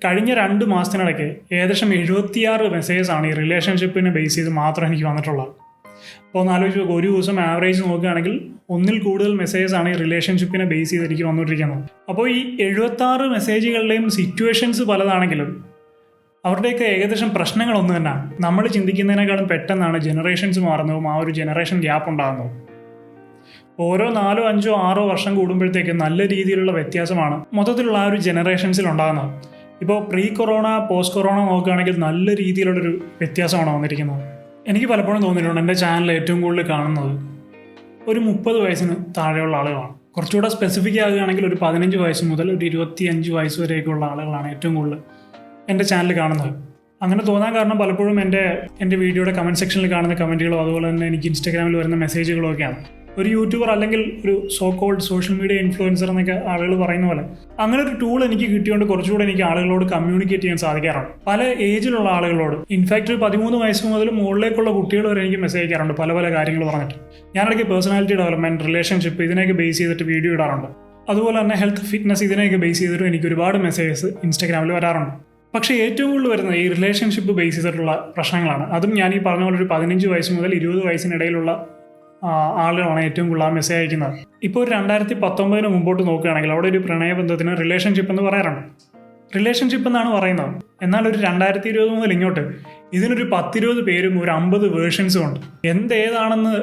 കഴിഞ്ഞ 2 മാസത്തിനിടയ്ക്ക് ഏകദേശം 76 മെസ്സേജസാണ് ഈ റിലേഷൻഷിപ്പിനെ ബേസ് ചെയ്ത് മാത്രം എനിക്ക് വന്നിട്ടുള്ളത്. അപ്പോൾ ഒന്ന് ആലോചിച്ച് നോക്കുക, ഒരു ദിവസം ആവറേജ് നോക്കുകയാണെങ്കിൽ 1-ൽ കൂടുതൽ മെസ്സേജസാണ് ഈ റിലേഷൻഷിപ്പിനെ ബേസ് ചെയ്ത് എനിക്ക് വന്നുകൊണ്ടിരിക്കുന്നത്. അപ്പോൾ ഈ 76 മെസ്സേജുകളുടെയും സിറ്റുവേഷൻസ് പലതാണെങ്കിലും അവരുടെയൊക്കെ ഏകദേശം പ്രശ്നങ്ങളൊന്നു തന്നെയാണ്. നമ്മൾ ചിന്തിക്കുന്നതിനേക്കാളും പെട്ടെന്നാണ് ജനറേഷൻസ് മാറുന്നതും ആ ഒരു ജനറേഷൻ ഗ്യാപ്പ് ഉണ്ടാകുന്നതും. ഓരോ 4, 5, 6 വർഷം കൂടുമ്പോഴത്തേക്ക് നല്ല രീതിയിലുള്ള വ്യത്യാസമാണ് മൊത്തത്തിലുള്ള ആ ഒരു ജനറേഷൻസിൽ ഉണ്ടാകുന്നത്. ഇപ്പോൾ പ്രീ കൊറോണ, പോസ്റ്റ് കൊറോണ നോക്കുകയാണെങ്കിൽ നല്ല രീതിയിലുള്ളൊരു വ്യത്യാസമാണ് വന്നിരിക്കുന്നത്. എനിക്ക് പലപ്പോഴും തോന്നിയിട്ടുണ്ട് എൻ്റെ ചാനൽ ഏറ്റവും കൂടുതൽ കാണുന്നത് ഒരു 30 വയസ്സിന് താഴെയുള്ള ആളുകളാണ്. കുറച്ചുകൂടെ സ്പെസിഫിക് ആകുകയാണെങ്കിൽ ഒരു 15 വയസ്സ് മുതൽ ഒരു 25 വയസ്സ് വരെയൊക്കെയുള്ള ആളുകളാണ് ഏറ്റവും കൂടുതൽ എൻ്റെ ചാനൽ കാണുന്നത്. അങ്ങനെ തോന്നാൻ കാരണം പലപ്പോഴും എൻ്റെ വീഡിയോയുടെ കമൻറ്റ് സെക്ഷനിൽ കാണുന്ന കമൻറ്റുകളോ അതുപോലെ തന്നെ എനിക്ക് ഇൻസ്റ്റാഗ്രാമിൽ വരുന്ന മെസ്സേജുകളോ ഒക്കെയാണ്. ഒരു യൂട്യൂബർ അല്ലെങ്കിൽ ഒരു so called social media influencer എന്നൊക്കെ ആളുകൾ പറയുന്ന പോലെ അങ്ങനെ ഒരു ടൂൾ എനിക്ക് കിട്ടിയോണ്ട് കുറച്ചുകൂടെ എനിക്ക് ആളുകളോട് കമ്മ്യൂണിക്കേറ്റ് ചെയ്യാൻ സാധിക്കാറുണ്ട്. പല ഏജിലുള്ള ആളുകളോട്, ഇൻഫാക്ട് 13 വയസ്സ് മുതൽ മുകളിലേക്കുള്ള കുട്ടികൾ വരെ എനിക്ക് മെസ്സേജ് അയക്കാറുണ്ട് പല കാര്യങ്ങൾ പറഞ്ഞിട്ട്. ഞാനിടയ്ക്ക് പേഴ്സണാലിറ്റി ഡെവലപ്മെന്റ്, റിലേഷൻഷിപ്പ് ഇതിനെയൊക്കെ ബേസ് ചെയ്തിട്ട് വീഡിയോ ഇടാറുണ്ട്. അതുപോലെ തന്നെ ഹെൽത്ത്, ഫിറ്റ്നസ് ഇതിനെയൊക്കെ ബേസ് ചെയ്തിട്ടും എനിക്ക് ഒരുപാട് മെസ്സേജസ് ഇൻസ്റ്റാഗ്രാമിൽ വരാറുണ്ട്. പക്ഷേ ഏറ്റവും കൂടുതൽ വരുന്നത് ഈ റിലേഷൻഷിപ്പ് ബേസ് ചെയ്തിട്ടുള്ള പ്രശ്നങ്ങളാണ്. അതും ഞാൻ ഈ പറഞ്ഞ പോലെ ഒരു 15 വയസ്സ് മുതൽ 20 വയസ്സിനിടയിലുള്ള ആളുകളാണ് ഏറ്റവും കൂടുതൽ മെസ്സേജ് അയക്കുന്നത്. ഇപ്പോൾ ഒരു 2019 മുമ്പോട്ട് നോക്കുകയാണെങ്കിൽ അവിടെ ഒരു പ്രണയബന്ധത്തിന് റിലേഷൻഷിപ്പ് എന്ന് പറയാറുണ്ട്. റിലേഷൻഷിപ്പ് എന്നാണ് പറയുന്നത്. എന്നാൽ ഒരു 2020 മുതൽ ഇങ്ങോട്ട് ഇതിനൊരു 10-20 പേരും ഒരു 50 വേർഷൻസും ഉണ്ട്. ഏതാണെന്ന്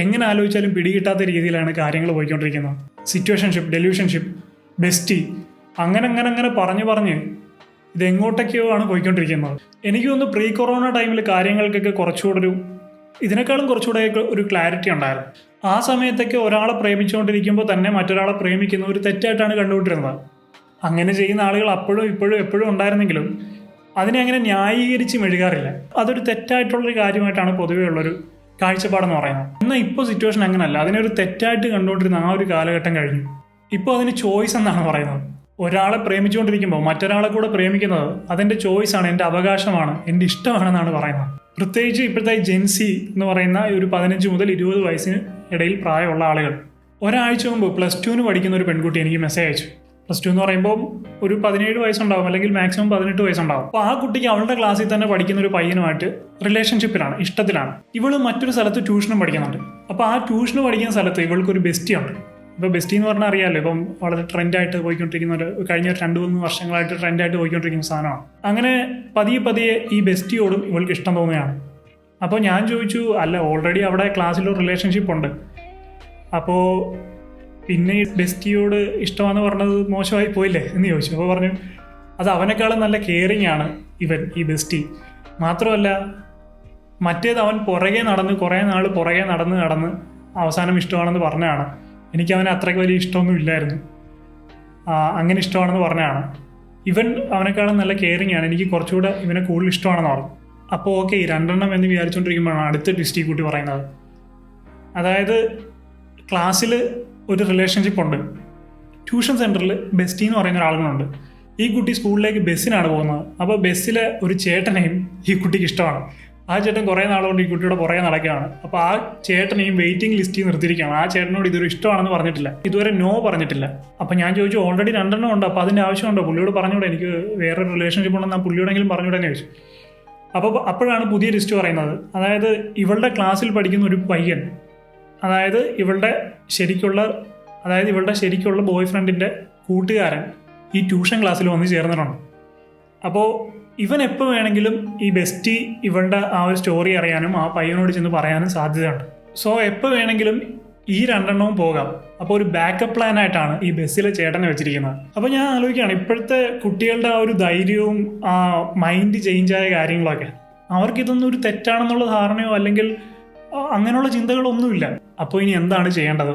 എങ്ങനെ ആലോചിച്ചാലും പിടികിട്ടാത്ത രീതിയിലാണ് കാര്യങ്ങൾ പോയിക്കൊണ്ടിരിക്കുന്നത്. സിറ്റുവേഷൻഷിപ്പ്, ഡെല്യൂഷൻഷിപ്പ്, ബെസ്റ്റി, അങ്ങനെ പറഞ്ഞ് ഇതെങ്ങോട്ടൊക്കെയോ ആണ് പോയിക്കൊണ്ടിരിക്കുന്നത്. എനിക്ക് തോന്നുന്നു പ്രീ കൊറോണ ടൈമിൽ കാര്യങ്ങൾക്കൊക്കെ കുറച്ചുകൂടെ ഇതിനേക്കാളും കുറച്ചുകൂടെ ഒരു ക്ലാരിറ്റി ഉണ്ടായിരുന്നു. ആ സമയത്തൊക്കെ ഒരാളെ പ്രേമിച്ചുകൊണ്ടിരിക്കുമ്പോൾ തന്നെ മറ്റൊരാളെ പ്രേമിക്കുന്ന ഒരു തെറ്റായിട്ടാണ് കണ്ടുകൊണ്ടിരുന്നത്. അങ്ങനെ ചെയ്യുന്ന ആളുകൾ അപ്പോഴും എപ്പോഴും ഉണ്ടായിരുന്നെങ്കിലും അതിനെ അങ്ങനെ ന്യായീകരിച്ച് മെഴുകാറില്ല. അതൊരു തെറ്റായിട്ടുള്ളൊരു കാര്യമായിട്ടാണ് പൊതുവേ ഉള്ളൊരു കാഴ്ചപ്പാടെന്ന് പറയുന്നത്. എന്നാൽ ഇപ്പോൾ സിറ്റുവേഷൻ അങ്ങനല്ല. അതിനൊരു തെറ്റായിട്ട് കണ്ടുകൊണ്ടിരുന്ന ആ ഒരു കാലഘട്ടം കഴിഞ്ഞു. ഇപ്പോൾ അതിന് ചോയ്സ് എന്നാണ് പറയുന്നത്. ഒരാളെ പ്രേമിച്ചുകൊണ്ടിരിക്കുമ്പോൾ മറ്റൊരാളെ കൂടെ പ്രേമിക്കുന്നത് അതെൻ്റെ ചോയ്സാണ്, എൻ്റെ അവകാശമാണ്, എൻ്റെ ഇഷ്ടമാണെന്നാണ് പറയുന്നത്. പ്രത്യേകിച്ച് ഇപ്പോഴത്തെ ജെൻസി എന്ന് പറയുന്ന ഒരു 15 മുതൽ 20 വയസ്സിന് ഇടയിൽ പ്രായമുള്ള ആളുകൾ. ഒരാഴ്ച മുമ്പ് +2 പഠിക്കുന്ന ഒരു പെൺകുട്ടി എനിക്ക് മെസ്സേജ് അയച്ചു. +2 എന്ന് പറയുമ്പോൾ ഒരു 17 വയസ്സുണ്ടാവും, അല്ലെങ്കിൽ മാക്സിമം 18 വയസ്സുണ്ടാവും. അപ്പോൾ ആ കുട്ടിക്ക് അവളുടെ ക്ലാസ്സിൽ തന്നെ പഠിക്കുന്ന ഒരു പയ്യനുമായിട്ട് റിലേഷൻഷിപ്പിലാണ്, ഇഷ്ടത്തിലാണ്. ഇവള് മറ്റൊരു സ്ഥലത്ത് ട്യൂഷനും പഠിക്കുന്നുണ്ട്. അപ്പോൾ ആ ട്യൂഷന് പഠിക്കുന്ന സ്ഥലത്ത് ഇവൾക്കൊരു ബെസ്റ്റിയുണ്ട്. ഇപ്പോൾ ബെസ്റ്റി എന്ന് പറഞ്ഞാൽ അറിയാമല്ലോ, ഇപ്പം വളരെ ട്രെൻഡായിട്ട് പോയിക്കൊണ്ടിരിക്കുന്ന കഴിഞ്ഞ 2-3 വർഷങ്ങളായിട്ട് ട്രെൻഡായിട്ട് പോയിക്കൊണ്ടിരിക്കുന്ന സാധനമാണ്. അങ്ങനെ പതിയെ ഈ ബെസ്റ്റിയോടും ഇവൾക്ക് ഇഷ്ടം തോന്നുകയാണ്. അപ്പോൾ ഞാൻ ചോദിച്ചു, അല്ല ഓൾറെഡി അവിടെ ക്ലാസ്സിലൊരു റിലേഷൻഷിപ്പ് ഉണ്ട്, അപ്പോൾ പിന്നെ ഈ ബെസ്റ്റിയോട് ഇഷ്ടമാണെന്ന് പറഞ്ഞത് മോശമായി പോയില്ലേ എന്ന് ചോദിച്ചു. അപ്പോൾ പറഞ്ഞു, അത് അവനേക്കാളും നല്ല കെയറിങ് ആണ് ഈ ബെസ്റ്റി. മാത്രമല്ല മറ്റേത് അവൻ കുറേ നാൾ പുറകെ നടന്ന് അവസാനം ഇഷ്ടമാണെന്ന് പറഞ്ഞാണ്. എനിക്ക് അവനെ അത്രയ്ക്ക് വലിയ ഇഷ്ടമൊന്നും ഇല്ലായിരുന്നു, അങ്ങനെ ഇഷ്ടമാണെന്ന് പറഞ്ഞാണ്. ഇവൻ അവനേക്കാളും നല്ല കെയറിങ് ആണ്, എനിക്ക് കുറച്ചുകൂടെ ഇവനെ കൂടുതൽ ഇഷ്ടമാണെന്ന് പറഞ്ഞു. അപ്പോൾ ഓക്കെ, 2 എന്ന് വിചാരിച്ചുകൊണ്ടിരിക്കുമ്പോഴാണ് അടുത്ത ട്വിസ്റ്റ് ഈ കുട്ടി പറയുന്നത്. അതായത് ക്ലാസ്സിൽ ഒരു റിലേഷൻഷിപ്പ് ഉണ്ട്, ട്യൂഷൻ സെൻറ്ററിൽ ബെസ്റ്റി എന്ന് പറയുന്ന ഒരാളുകളുണ്ട്. ഈ കുട്ടി സ്കൂളിലേക്ക് ബസ്സിനാണ് പോകുന്നത്. അപ്പോൾ ബസ്സിലെ ഒരു ചേട്ടനെയും ഈ കുട്ടിക്ക് ഇഷ്ടമാണ്. ആ ചേട്ടൻ കുറേ നാളുകൊണ്ട് ഈ കുട്ടിയുടെ പുറകെ നടക്കുകയാണ്. അപ്പോൾ ആ ചേട്ടനെയും വെയിറ്റിംഗ് ലിസ്റ്റിൽ നിർത്തിയിരിക്കുകയാണ്. ആ ചേട്ടനോട് ഇതൊരു ഇഷ്ടമാണെന്ന് പറഞ്ഞിട്ടില്ല, ഇതുവരെ നോ പറഞ്ഞിട്ടില്ല. അപ്പോൾ ഞാൻ ചോദിച്ചു, ഓൾറെഡി 2 ഉണ്ട്, അപ്പോൾ അതിൻ്റെ ആവശ്യമുണ്ടോ? പുള്ളിയോട് പറഞ്ഞൂടെ, എനിക്ക് വേറൊരു റിലേഷൻഷിപ്പ് ഉണ്ടെന്ന് ആ പുള്ളിയോടെങ്കിലും പറഞ്ഞൂടെ എന്ന് ചോദിച്ചു. അപ്പോഴാണ് പുതിയ ലിസ്റ്റ് പറയുന്നത്. അതായത് ഇവളുടെ ക്ലാസ്സിൽ പഠിക്കുന്ന ഒരു പയ്യൻ, അതായത് ഇവളുടെ ശരിക്കുള്ള ബോയ് ഫ്രണ്ടിൻ്റെ കൂട്ടുകാരൻ ഈ ട്യൂഷൻ ക്ലാസ്സിൽ വന്ന് ചേർന്നിട്ടുണ്ട്. അപ്പോൾ ഇവൻ എപ്പോൾ വേണമെങ്കിലും ഈ ബെസ്റ്റി ഇവളുടെ ആ ഒരു സ്റ്റോറി അറിയാനും ആ പയ്യനോട് ചെന്ന് പറയാനും സാധ്യതയുണ്ട്. സോ എപ്പോൾ വേണമെങ്കിലും ഈ 2 പോകാം. അപ്പോൾ ഒരു ബാക്കപ്പ് പ്ലാൻ ആയിട്ടാണ് ഈ ബസ്സിലെ ചേട്ടനെ വെച്ചിരിക്കുന്നത്. അപ്പോൾ ഞാൻ ആലോചിക്കുകയാണ്, ഇപ്പോഴത്തെ കുട്ടികളുടെ ആ ഒരു ധൈര്യവും ആ മൈൻഡ് ചേഞ്ചായ കാര്യങ്ങളൊക്കെ, അവർക്കിതൊന്നും ഒരു തെറ്റാണെന്നുള്ള ധാരണയോ അല്ലെങ്കിൽ അങ്ങനെയുള്ള ചിന്തകളൊന്നുമില്ല. അപ്പോൾ ഇനി എന്താണ് ചെയ്യേണ്ടത്,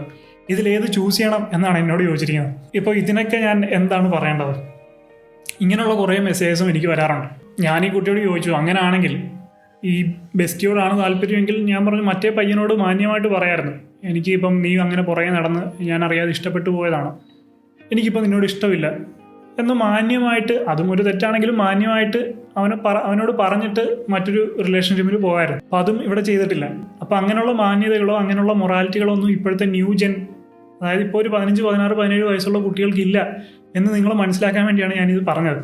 ഇതിലേത് ചൂസ് ചെയ്യണം എന്നാണ് എന്നോട് ചോദിച്ചിരിക്കുന്നത്. ഇപ്പോൾ ഇതിനൊക്കെ ഞാൻ എന്താണ് പറയേണ്ടത്? ഇങ്ങനെയുള്ള കുറേ മെസ്സേജസും എനിക്ക് വരാറുണ്ട്. ഞാൻ ഈ കുട്ടിയോട് ചോദിച്ചു, അങ്ങനെയാണെങ്കിൽ ഈ ബെസ്റ്റിയോടാണ് താല്പര്യമെങ്കിൽ ഞാൻ പറഞ്ഞു മറ്റേ പയ്യനോട് മാന്യമായിട്ട് പറയാമായിരുന്നു, എനിക്കിപ്പം നീ അങ്ങനെ പുറകെ നടന്ന് ഞാൻ അറിയാതെ ഇഷ്ടപ്പെട്ടു പോയതാണ്, എനിക്കിപ്പോൾ നിന്നോട് ഇഷ്ടമില്ല എന്ന് മാന്യമായിട്ട്, അതും ഒരു തെറ്റാണെങ്കിലും മാന്യമായിട്ട് അവനോട് പറഞ്ഞിട്ട് മറ്റൊരു റിലേഷൻഷിപ്പിൽ പോകാമായിരുന്നു. അപ്പോൾ അതും ഇവിടെ ചെയ്തിട്ടില്ല. അപ്പോൾ അങ്ങനെയുള്ള മാന്യതകളോ അങ്ങനെയുള്ള മൊറാലിറ്റികളോ ഒന്നും ഇപ്പോഴത്തെ ന്യൂ ജെൻ, അതായത് ഇപ്പോൾ ഒരു 15, 16, 17 വയസ്സുള്ള കുട്ടികൾക്കില്ല എന്ന് നിങ്ങൾ മനസ്സിലാക്കാൻ വേണ്ടിയാണ് ഞാനിത് പറഞ്ഞത്.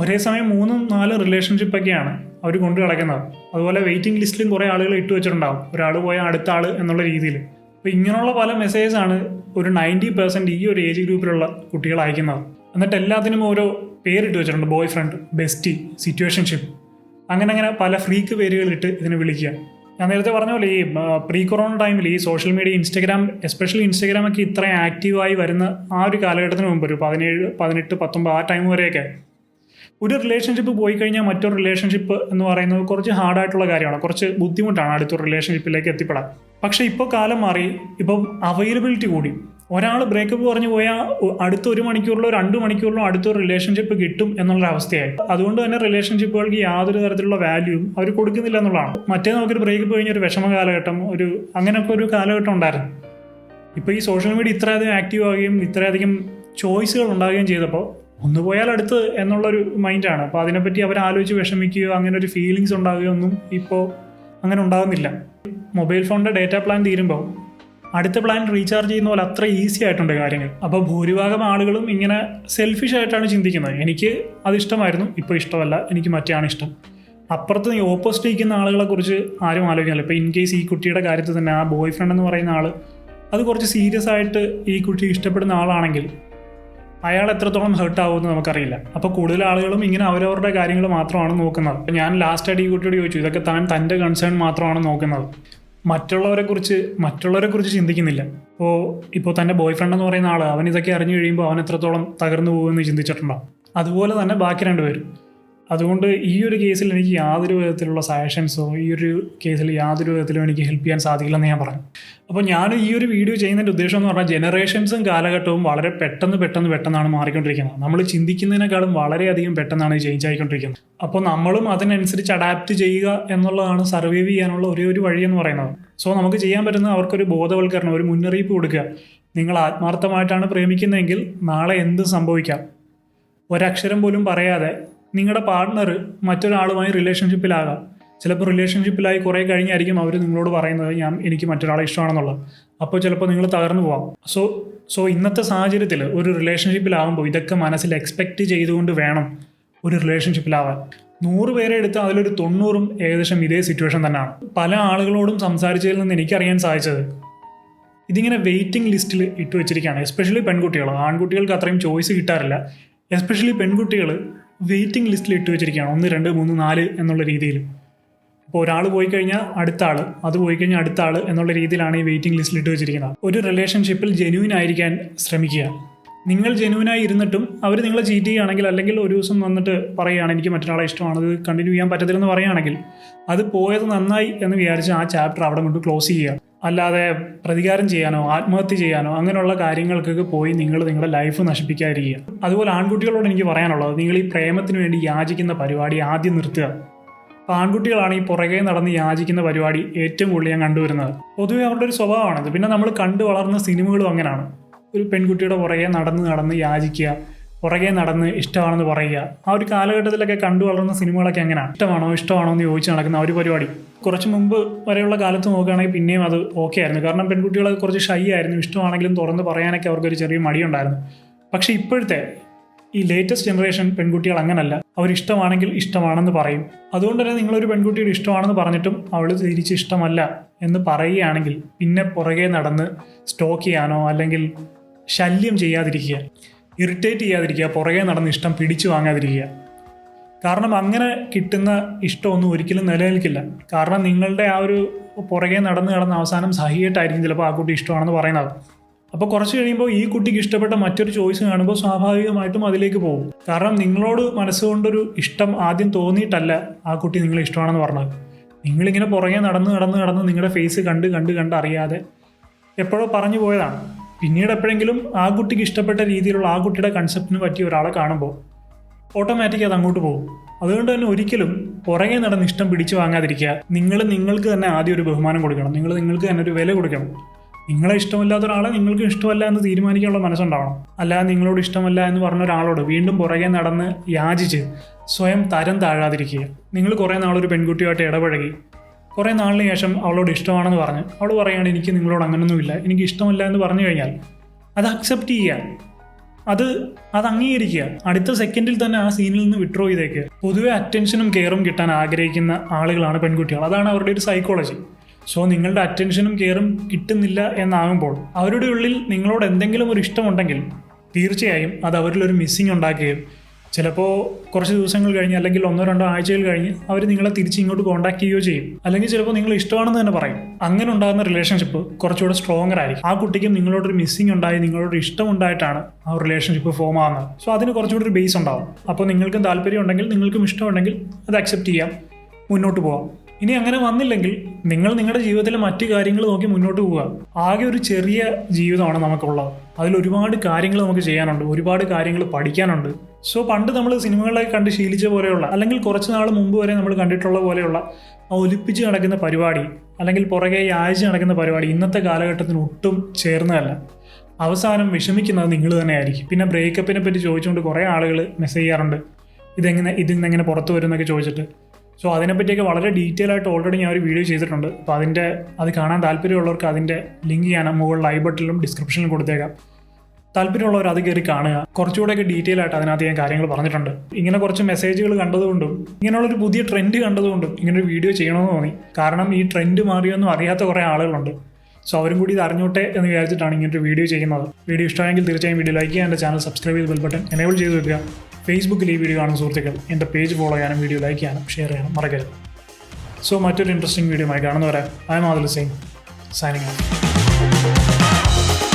ഒരേ സമയം 3-4 റിലേഷൻഷിപ്പൊക്കെയാണ് അവർ കൊണ്ടു കിടക്കുന്നത്. അതുപോലെ വെയിറ്റിംഗ് ലിസ്റ്റിലും കുറേ ആളുകൾ ഇട്ട് വെച്ചിട്ടുണ്ടാവും, ഒരാൾ പോയാൽ അടുത്ത ആൾ എന്നുള്ള രീതിയിൽ. അപ്പോൾ ഇങ്ങനെയുള്ള പല മെസ്സേജസാണ് ഒരു 90% ഈ ഒരു ഏജ് ഗ്രൂപ്പിലുള്ള കുട്ടികൾ അയക്കുന്നത്. എന്നിട്ട് എല്ലാത്തിനും ഓരോ പേരിട്ട് വെച്ചിട്ടുണ്ട്, ബോയ് ഫ്രണ്ട്, ബെസ്റ്റി, സിറ്റുവേഷൻഷിപ്പ്, അങ്ങനെ പല ഫ്രീക്ക് പേരുകളിട്ട് ഇതിനെ വിളിക്കുക. ഞാൻ നേരത്തെ പറഞ്ഞ പോലെ ഈ പ്രീ കൊറോണ ടൈമിൽ ഈ സോഷ്യൽ മീഡിയ, ഇൻസ്റ്റഗ്രാം, എസ്പെഷ്യലി ഇൻസ്റ്റഗ്രാമൊക്കെ ഇത്രയും ആക്റ്റീവായി വരുന്ന ആ ഒരു കാലഘട്ടത്തിന് മുമ്പ്, ഒരു 17, 18, 19 ആ ടൈം വരെയൊക്കെ ഒരു റിലേഷൻഷിപ്പ് പോയി കഴിഞ്ഞാൽ മറ്റൊരു റിലേഷൻഷിപ്പ് എന്ന് പറയുന്നത് കുറച്ച് ഹാർഡായിട്ടുള്ള കാര്യമാണ്, കുറച്ച് ബുദ്ധിമുട്ടാണ് അടുത്തൊരു റിലേഷൻഷിപ്പിലേക്ക് എത്തിപ്പെടാൻ. പക്ഷേ ഇപ്പോൾ കാലം മാറി, ഇപ്പം അവൈലബിലിറ്റി കൂടി. ഒരാൾ ബ്രേക്കപ്പ് പറഞ്ഞു പോയാൽ അടുത്ത 1 മണിക്കൂറിലോ 2 മണിക്കൂറിലോ അടുത്തൊരു റിലേഷൻഷിപ്പ് കിട്ടും എന്നുള്ളൊരവസ്ഥയായി. അതുകൊണ്ട് തന്നെ റിലേഷൻഷിപ്പുകൾക്ക് യാതൊരു തരത്തിലുള്ള വാല്യൂവും അവർ കൊടുക്കുന്നില്ല എന്നുള്ളതാണ്. മറ്റേ നമുക്കൊരു ബ്രേക്കപ്പ് കഴിഞ്ഞൊരു വിഷമ കാലഘട്ടം, അങ്ങനെയൊക്കെ ഒരു കാലഘട്ടം ഉണ്ടായിരുന്നു. ഇപ്പോൾ ഈ സോഷ്യൽ മീഡിയ ഇത്രയധികം ആക്റ്റീവ് ആവുകയും ഇത്രയധികം ചോയ്സുകൾ ഉണ്ടാവുകയും ചെയ്തപ്പോൾ ഒന്ന് പോയാൽ അടുത്ത് എന്നുള്ളൊരു മൈൻഡാണ്. അപ്പോൾ അതിനെപ്പറ്റി അവർ ആലോചിച്ച് വിഷമിക്കുകയോ അങ്ങനെ ഒരു ഫീലിങ്സ് ഉണ്ടാവുകയോ ഒന്നും ഇപ്പോൾ അങ്ങനെ ഉണ്ടാകുന്നില്ല. മൊബൈൽ ഫോണിൻ്റെ ഡേറ്റ പ്ലാൻ തീരുമ്പോൾ അടുത്ത പ്ലാൻ റീചാർജ് ചെയ്യുന്ന പോലെ അത്ര ഈസി ആയിട്ടുണ്ട് കാര്യങ്ങൾ. അപ്പോൾ ഭൂരിഭാഗം ആളുകളും ഇങ്ങനെ സെൽഫിഷ് ആയിട്ടാണ് ചിന്തിക്കുന്നത്. എനിക്ക് അത് ഇഷ്ടമായിരുന്നു, ഇപ്പോൾ ഇഷ്ടമല്ല, എനിക്ക് മറ്റേയാണ് ഇഷ്ടം. അപ്പുറത്ത് ഈ ഓപ്പോസിറ്റ് ഇരിക്കുന്ന ആളുകളെ കുറിച്ച് ആരും ആലോചിക്കുന്നില്ല. ഇപ്പോൾ ഇൻ കേസ് ഈ കുട്ടിയുടെ കാര്യത്തിൽ തന്നെ ആ ബോയ് ഫ്രണ്ട് എന്ന് പറയുന്ന ആൾ അത് കുറച്ച് സീരിയസ് ആയിട്ട് ഈ കുട്ടി ഇഷ്ടപ്പെടുന്ന ആളാണെങ്കിൽ അയാൾ എത്രത്തോളം ഹേർട്ട് ആവുമെന്ന് നമുക്കറിയില്ല. അപ്പോൾ കൂടുതൽ ആളുകളും ഇങ്ങനെ അവരവരുടെ കാര്യങ്ങൾ മാത്രമാണ് നോക്കുന്നത്. ഞാൻ ലാസ്റ്റായിട്ട് ഈ കുട്ടിയോട് ചോദിച്ചു, ഇതൊക്കെ തൻ്റെ കൺസേൺ മാത്രമാണ് നോക്കുന്നത്, മറ്റുള്ളവരെ കുറിച്ച് ചിന്തിക്കുന്നില്ല. ഇപ്പോൾ തൻ്റെ ബോയ് ഫ്രണ്ട് എന്ന് പറയുന്ന ആൾ അവൻ ഇതൊക്കെ അറിഞ്ഞു കഴിയുമ്പോൾ അവൻ എത്രത്തോളം തകർന്നു പോകുമെന്ന് ചിന്തിച്ചിട്ടുണ്ടാവും. അതുപോലെ തന്നെ ബാക്കി രണ്ടുപേരും. അതുകൊണ്ട് ഈ ഒരു കേസിൽ എനിക്ക് യാതൊരു വിധത്തിലുള്ള സജഷൻസോ ഈ ഒരു കേസിൽ യാതൊരു വിധത്തിലും എനിക്ക് ഹെൽപ്പ് ചെയ്യാൻ സാധിക്കില്ലെന്ന് ഞാൻ പറഞ്ഞു. അപ്പോൾ ഞാൻ ഈ ഒരു വീഡിയോ ചെയ്യുന്നതിൻ്റെ ഉദ്ദേശം എന്ന് പറഞ്ഞാൽ ജനറേഷൻസും കാലഘട്ടവും വളരെ പെട്ടെന്നാണ് മാറിക്കൊണ്ടിരിക്കുന്നത്. നമ്മൾ ചിന്തിക്കുന്നതിനേക്കാളും വളരെയധികം പെട്ടെന്നാണ് ചേഞ്ച് ആയിക്കൊണ്ടിരിക്കുന്നത്. അപ്പോൾ നമ്മളും അതിനനുസരിച്ച് അഡാപ്റ്റ് ചെയ്യുക എന്നുള്ളതാണ് സർവൈവ് ചെയ്യാനുള്ള ഒരു വഴിയെന്ന് പറയുന്നത്. സോ നമുക്ക് ചെയ്യാൻ പറ്റുന്നത് അവർക്കൊരു ബോധവൽക്കരണം, ഒരു മുന്നറിയിപ്പ് കൊടുക്കുക. നിങ്ങൾ ആത്മാർത്ഥമായിട്ടാണ് പ്രേമിക്കുന്നതെങ്കിൽ നാളെ എന്ത് സംഭവിക്കാം. ഒരക്ഷരം പോലും പറയാതെ നിങ്ങളുടെ പാർട്ട്ണർ മറ്റൊരാളുമായി റിലേഷൻഷിപ്പിലാകാം. ചിലപ്പോൾ റിലേഷൻഷിപ്പിലായി കുറേ കഴിഞ്ഞായിരിക്കും അവർ നിങ്ങളോട് പറയുന്നത് എനിക്ക് മറ്റൊരാളെ ഇഷ്ടമാണെന്നുള്ളത്. അപ്പോൾ ചിലപ്പോൾ നിങ്ങൾ തകർന്നു പോകാം. സോ ഇന്നത്തെ സാഹചര്യത്തിൽ ഒരു റിലേഷൻഷിപ്പിലാകുമ്പോൾ ഇതൊക്കെ മനസ്സിൽ എക്സ്പെക്റ്റ് ചെയ്തുകൊണ്ട് വേണം ഒരു റിലേഷൻഷിപ്പിലാവാൻ. 100 പേരെ എടുത്ത് അതിലൊരു 90 ഏകദേശം ഇതേ സിറ്റുവേഷൻ തന്നെയാണ്. പല ആളുകളോടും സംസാരിച്ചതിൽ നിന്ന് എനിക്കറിയാൻ സാധിച്ചത് ഇതിങ്ങനെ വെയിറ്റിംഗ് ലിസ്റ്റിൽ ഇട്ട് വെച്ചിരിക്കുകയാണ്. എസ്പെഷ്യലി പെൺകുട്ടികൾ. ആൺകുട്ടികൾക്ക് അത്രയും ചോയ്സ് കിട്ടാറില്ല. എസ്പെഷ്യലി പെൺകുട്ടികൾ വെയിറ്റിംഗ് ലിസ്റ്റിൽ ഇട്ട് വെച്ചിരിക്കുകയാണ്, 1, 2, 3, 4 എന്നുള്ള രീതിയിൽ. ഇപ്പോൾ ഒരാൾ പോയി കഴിഞ്ഞാൽ അടുത്ത ആൾ, അത് പോയി കഴിഞ്ഞാൽ അടുത്ത ആൾ എന്നുള്ള രീതിയിലാണ് ഈ വെയിറ്റിംഗ് ലിസ്റ്റിൽ ഇട്ട് വെച്ചിരിക്കുന്നത്. ഒരു റിലേഷൻഷിപ്പിൽ ജെന്യൂൻ ആയിരിക്കാൻ ശ്രമിക്കുക. നിങ്ങൾ ജെന്യൂനായി ഇരുന്നിട്ടും അവർ നിങ്ങളെ ചീറ്റ് ചെയ്യുകയാണെങ്കിൽ, അല്ലെങ്കിൽ ഒരു ദിവസം വന്നിട്ട് പറയുകയാണ് എനിക്ക് മറ്റൊരാളെ ഇഷ്ടമാണ്, അത് കണ്ടിന്യൂ ചെയ്യാൻ പറ്റത്തില്ലെന്ന് പറയുകയാണെങ്കിൽ അത് പോയത് നന്നായി എന്ന് വിചാരിച്ച് ആ ചാപ്റ്റർ അവിടെ കൊണ്ട് ക്ലോസ് ചെയ്യുക. അല്ലാതെ പ്രതികാരം ചെയ്യാനോ ആത്മഹത്യ ചെയ്യാനോ അങ്ങനെയുള്ള കാര്യങ്ങൾക്കൊക്കെ പോയി നിങ്ങളുടെ ലൈഫ് നശിപ്പിക്കാതിരിക്കുക. അതുപോലെ ആൺകുട്ടികളോട് എനിക്ക് പറയാനുള്ളത്, നിങ്ങൾ ഈ പ്രേമത്തിന് വേണ്ടി യാചിക്കുന്ന പരിപാടി ആദ്യം നിർത്തുക. അപ്പോൾ ആൺകുട്ടികളാണ് ഈ പുറകെ നടന്ന് യാചിക്കുന്ന പരിപാടി ഏറ്റവും കൂടുതൽ ഞാൻ കണ്ടുവരുന്നത്. പൊതുവെ അവരുടെ ഒരു സ്വഭാവമാണിത്. പിന്നെ നമ്മൾ കണ്ടു വളർന്ന സിനിമകളും അങ്ങനെയാണ്. ഒരു പെൺകുട്ടിയുടെ പുറകെ നടന്ന് യാചിക്കുക, പുറകെ നടന്ന് ഇഷ്ടമാണെന്ന് പറയുക. ആ ഒരു കാലഘട്ടത്തിലൊക്കെ കണ്ടു വളർന്ന സിനിമകളൊക്കെ എങ്ങനെയാണ്, ഇഷ്ടമാണോ എന്ന് ചോദിച്ച് നടക്കുന്ന ആ ഒരു പരിപാടി. കുറച്ച് മുമ്പ് വരെയുള്ള കാലത്ത് നോക്കുകയാണെങ്കിൽ പിന്നെയും അത് ഓക്കെ ആയിരുന്നു. കാരണം പെൺകുട്ടികൾ കുറച്ച് ഷൈ ആയിരുന്നു, ഇഷ്ടമാണെങ്കിലും തുറന്ന് പറയാനൊക്കെ അവർക്കൊരു ചെറിയ മടിയുണ്ടായിരുന്നു. പക്ഷേ ഇപ്പോഴത്തെ ഈ ലേറ്റസ്റ്റ് ജനറേഷൻ പെൺകുട്ടികൾ അങ്ങനല്ല. അവരിഷ്ടമാണെങ്കിൽ ഇഷ്ടമാണെന്ന് പറയും. അതുകൊണ്ട് തന്നെ നിങ്ങളൊരു പെൺകുട്ടിയുടെ ഇഷ്ടമാണെന്ന് പറഞ്ഞിട്ടും അവൾ തിരിച്ച് ഇഷ്ടമല്ല എന്ന് പറയുകയാണെങ്കിൽ പിന്നെ പുറകെ നടന്ന് സ്റ്റോക്ക് ചെയ്യാനോ അല്ലെങ്കിൽ ശല്യം ചെയ്യാതിരിക്കുക, ഇറിറ്റേറ്റ് ചെയ്യാതിരിക്കുക, പുറകെ നടന്ന് ഇഷ്ടം പിടിച്ചു വാങ്ങാതിരിക്കുക. കാരണം അങ്ങനെ കിട്ടുന്ന ഇഷ്ടമൊന്നും ഒരിക്കലും നിലനിൽക്കില്ല. കാരണം നിങ്ങളുടെ ആ ഒരു പുറകെ നടന്ന് അവസാനം സഹിയായിട്ടായിരിക്കും ചിലപ്പോൾ ആ കുട്ടി ഇഷ്ടമാണെന്ന് പറയുന്നത്. അപ്പോൾ കുറച്ച് കഴിയുമ്പോൾ ഈ കുട്ടിക്ക് ഇഷ്ടപ്പെട്ട മറ്റൊരു ചോയ്സ് കാണുമ്പോൾ സ്വാഭാവികമായിട്ടും അതിലേക്ക് പോകും. കാരണം നിങ്ങളോട് മനസ്സുകൊണ്ടൊരു ഇഷ്ടം ആദ്യം തോന്നിയിട്ടല്ല ആ കുട്ടി നിങ്ങളെ ഇഷ്ടമാണെന്ന് പറഞ്ഞത്. നിങ്ങളിങ്ങനെ പുറകെ നടന്ന് നിങ്ങളുടെ ഫേസ് കണ്ട് അറിയാതെ എപ്പോഴോ പറഞ്ഞു പോയതാണ്. പിന്നീട് എപ്പോഴെങ്കിലും ആ കുട്ടിക്ക് ഇഷ്ടപ്പെട്ട രീതിയിലുള്ള ആ കുട്ടിയുടെ കൺസെപ്റ്റിന് പറ്റിയ ഒരാളെ കാണുമ്പോൾ ഓട്ടോമാറ്റിക് അത് അങ്ങോട്ട് പോകും. അതുകൊണ്ട് തന്നെ ഒരിക്കലും പുറകെ നടന്ന് ഇഷ്ടം പിടിച്ചു വാങ്ങാതിരിക്കുക. നിങ്ങൾക്ക് തന്നെ ആദ്യം ഒരു ബഹുമാനം കൊടുക്കണം. നിങ്ങൾക്ക് തന്നെ ഒരു വില കൊടുക്കണം. നിങ്ങളെ ഇഷ്ടമില്ലാത്ത ഒരാളെ നിങ്ങൾക്ക് ഇഷ്ടമല്ല എന്ന് തീരുമാനിക്കാനുള്ള മനസ്സുണ്ടാവണം. അല്ലാതെ നിങ്ങളോട് ഇഷ്ടമല്ല എന്ന് പറഞ്ഞ ഒരാളോട് വീണ്ടും പുറകെ നടന്ന് യാചിച്ച് സ്വയം തരം താഴാതിരിക്കുക. നിങ്ങൾ കുറേ നാളൊരു പെൺകുട്ടിയുമായിട്ട് ഇടപഴകി, കുറേ നാളിന് ശേഷം അവളോട് ഇഷ്ടമാണെന്ന് പറഞ്ഞ് അവൾ പറയുകയാണ് എനിക്ക് നിങ്ങളോട് അങ്ങനൊന്നുമില്ല, എനിക്ക് ഇഷ്ടമല്ല എന്ന് പറഞ്ഞു കഴിഞ്ഞാൽ അത് അക്സെപ്റ്റ് ചെയ്യുക. അത് അംഗീകരിക്കുക. അടുത്ത സെക്കൻഡിൽ തന്നെ ആ സീനിൽ നിന്ന് വിഡ്രോ ചെയ്തേക്കുക. പൊതുവെ അറ്റൻഷനും കെയറും കിട്ടാൻ ആഗ്രഹിക്കുന്ന ആളുകളാണ് പെൺകുട്ടികൾ. അതാണ് അവരുടെ ഒരു സൈക്കോളജി. സോ നിങ്ങളുടെ അറ്റൻഷനും കെയറും കിട്ടുന്നില്ല എന്നാകുമ്പോൾ അവരുടെ ഉള്ളിൽ നിങ്ങളോട് എന്തെങ്കിലും ഒരു ഇഷ്ടമുണ്ടെങ്കിൽ തീർച്ചയായും അത് അവരിലൊരു മിസ്സിങ് ഉണ്ടാക്കുകയും ചിലപ്പോൾ കുറച്ച് ദിവസങ്ങൾ കഴിഞ്ഞ് അല്ലെങ്കിൽ 1-2 ആഴ്ചകൾ കഴിഞ്ഞ് അവർ നിങ്ങളെ തിരിച്ച് ഇങ്ങോട്ട് കോൺടാക്ട് ചെയ്യുകയോ ചെയ്യും. അല്ലെങ്കിൽ ചിലപ്പോൾ നിങ്ങൾ ഇഷ്ടമാണെന്ന് തന്നെ പറയും. അങ്ങനെ ഉണ്ടാകുന്ന റിലേഷൻഷിപ്പ് കുറച്ചുകൂടെ സ്ട്രോങ്ങർ ആയിരിക്കും. ആ കുട്ടിക്കും നിങ്ങളോടൊരു മിസ്സിങ് ഉണ്ടായി, നിങ്ങളോടൊരു ഇഷ്ടം ഉണ്ടായിട്ടാണ് ആ റിലേഷൻഷിപ്പ് ഫോം ആവുന്നത്. സോ അതിന് കുറച്ചുകൂടി ഒരു ബേസ് ഉണ്ടാവും. അപ്പോൾ നിങ്ങൾക്കും താല്പര്യം ഉണ്ടെങ്കിൽ, നിങ്ങൾക്കും ഇഷ്ടമുണ്ടെങ്കിൽ അത് അക്സെപ്റ്റ് ചെയ്യാം, മുന്നോട്ട് പോകാം. ഇനി അങ്ങനെ വന്നില്ലെങ്കിൽ നിങ്ങൾ നിങ്ങളുടെ ജീവിതത്തിലെ മറ്റു കാര്യങ്ങൾ നോക്കി മുന്നോട്ട് പോവുക. ആകെ ഒരു ചെറിയ ജീവിതമാണ് നമുക്കുള്ളത്. അതിൽ ഒരുപാട് കാര്യങ്ങൾ നമുക്ക് ചെയ്യാനുണ്ട്, ഒരുപാട് കാര്യങ്ങൾ പഠിക്കാനുണ്ട്. സോ പണ്ട് നമ്മൾ സിനിമകളിലൊക്കെ കണ്ട് ശീലിച്ച പോലെയുള്ള, അല്ലെങ്കിൽ കുറച്ച് നാൾ മുമ്പ് വരെ നമ്മൾ കണ്ടിട്ടുള്ള പോലെയുള്ള ആ ഒലിപ്പിച്ച് നടക്കുന്ന പരിപാടി, അല്ലെങ്കിൽ പുറകെ യാചിച്ച് നടക്കുന്ന പരിപാടി ഇന്നത്തെ കാലഘട്ടത്തിന് ഒട്ടും ചേർന്നതല്ല. അവസാനം വിഷമിക്കുന്നത് നിങ്ങൾ തന്നെയായിരിക്കും. പിന്നെ ബ്രേക്കപ്പിനെ പറ്റി ചോദിച്ചുകൊണ്ട് കുറേ ആളുകൾ മെസ്സേജ് ചെയ്യാറുണ്ട്, ഇതിന്നെങ്ങനെ പുറത്തു വരും എന്നൊക്കെ ചോദിച്ചിട്ട്. സോ അതിനെപ്പറ്റിയൊക്കെ വളരെ ഡീറ്റെയിൽ ആയിട്ട് ഓൾറെഡി ഞാൻ ഒരു വീഡിയോ ചെയ്തിട്ടുണ്ട്. അപ്പോൾ അത് കാണാൻ താല്പര്യമുള്ളവർക്ക് അതിൻ്റെ ലിങ്ക് ഞാൻ മുകളിൽ ഐ ബട്ടണിലും ഡിസ്ക്രിപ്ഷനിലും കൊടുത്തേക്കാം. താല്പര്യമുള്ളവർ അത് കയറി കാണുക. കുറച്ചുകൂടെയൊക്കെ ഡീറ്റെയിൽ ആയിട്ട് അതിനകത്ത് ഞാൻ കാര്യങ്ങൾ പറഞ്ഞിട്ടുണ്ട്. ഇങ്ങനെ കുറച്ച് മെസ്സേജുകൾ കണ്ടതുകൊണ്ടും ഇങ്ങനെയുള്ളൊരു പുതിയ ട്രെൻഡ് കണ്ടതുകൊണ്ടും ഇങ്ങനൊരു വീഡിയോ ചെയ്യണമെന്ന് തോന്നി. കാരണം ഈ ട്രെൻഡ് മാറിയൊന്നും അറിയാത്ത കുറേ ആളുകളുണ്ട്. സോ അവരും കൂടി ഇത് അറിഞ്ഞോട്ടെ എന്ന് വിചാരിച്ചിട്ടാണ് ഇങ്ങനൊരു വീഡിയോ ചെയ്യുന്നത്. വീഡിയോ ഇഷ്ടമായെങ്കിൽ തീർച്ചയായും വീഡിയോ ലൈക്ക് ചെയ്യുക, എൻ്റെ ചാനൽ സബ്സ്ക്രൈബ് ചെയ്ത് ബെൽ ബട്ടൺ എനേബിൾ ചെയ്ത് വെക്കുക. ഫേസ്ബുക്കിൽ ഈ വീഡിയോ കാണുന്ന സുഹൃത്തുക്കൾ എൻ്റെ പേജ് ഫോളോ ചെയ്യാനും വീഡിയോ ലൈക്ക് ചെയ്യാനും ഷെയർ ചെയ്യാനും മറക്കരുത്. സോ മറ്റൊരു ഇൻട്രസ്റ്റിംഗ് വീഡിയോ ആയി കാണുന്നവരെ I am Adil Hussain signing of.